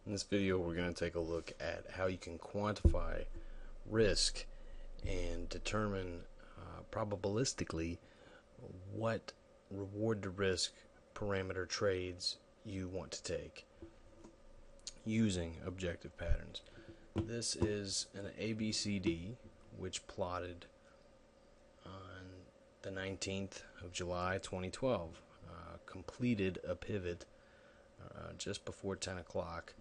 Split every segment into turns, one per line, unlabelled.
In this video, we're going to take a look at how you can quantify risk and determine probabilistically what reward to risk parameter trades you want to take using objective patterns. This is an ABCD which plotted on the 19th of July 2012, completed a pivot just before 10 o'clock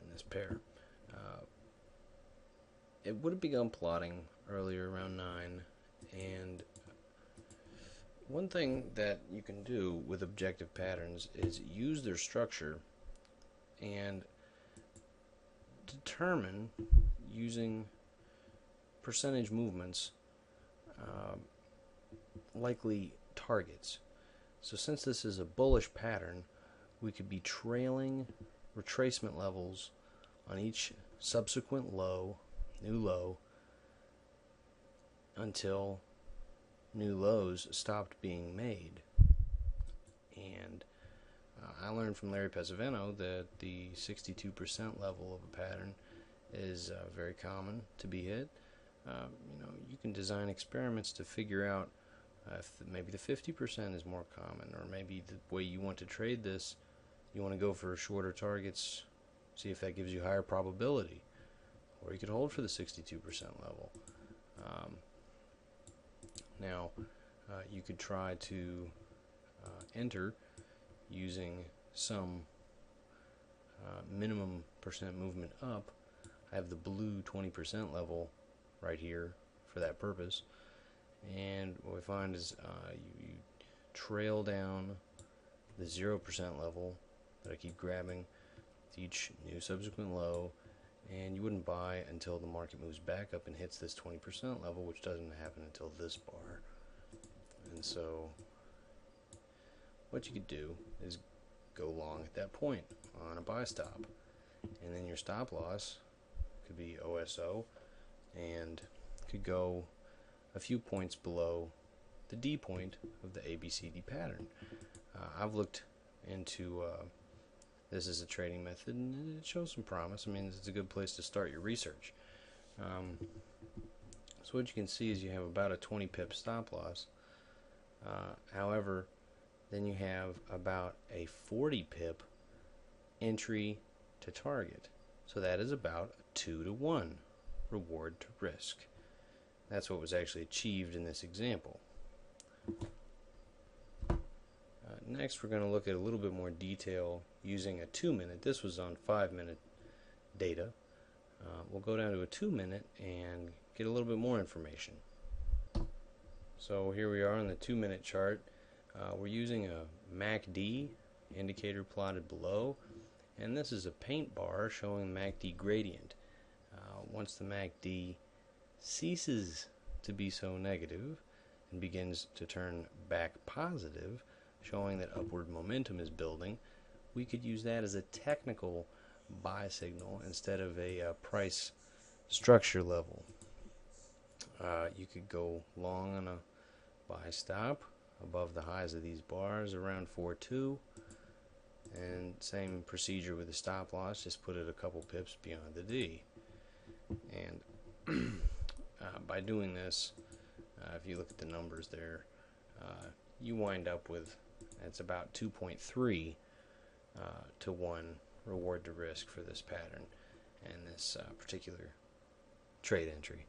in this pair. It would have begun plotting earlier around 9, and one thing that you can do with objective patterns is use their structure and determine, using percentage movements, likely targets. So since this is a bullish pattern, we could be trailing retracement levels on each subsequent low, new low, until new lows stopped being made. And I learned from Larry Pesavento that the 62% level of a pattern is very common to be hit. You can design experiments to figure out if maybe the 50% is more common, or maybe the way you want to trade this, you want to go for shorter targets, see if that gives you higher probability, or you could hold for the 62% level. Now, you could try to enter using some minimum percent movement up. I have the blue 20% level right here for that purpose, and what we find is you trail down the 0% level that I keep grabbing to each new subsequent low, and you wouldn't buy until the market moves back up and hits this 20% level, which doesn't happen until this bar. And so what you could do is go long at that point on a buy stop, and then your stop loss could be OSO and could go a few points below the D point of the ABCD pattern. I've looked into this as a trading method, and it shows some promise. I mean, it's a good place to start your research. So what you can see is you have about a 20 pip stop loss. However, then you have about a 40 pip entry to target. So that is about a 2 to 1 reward to risk. That's what was actually achieved in this example. Next, we're going to look at a little bit more detail using a 2-minute. This was on 5-minute data. We'll go down to a 2-minute and get a little bit more information. So here we are on the 2-minute chart. We're using a MACD indicator plotted below, and this is a paint bar showing MACD gradient. Once the MACD ceases to be so negative and begins to turn back positive, showing that upward momentum is building, we could use that as a technical buy signal instead of a price structure level. You could go long on a buy stop above the highs of these bars around 4.2, and same procedure with the stop loss, just put it a couple pips beyond the D. And by doing this, if you look at the numbers there, you wind up with, it's about 2.3 to 1 reward to risk for this pattern and this particular trade entry.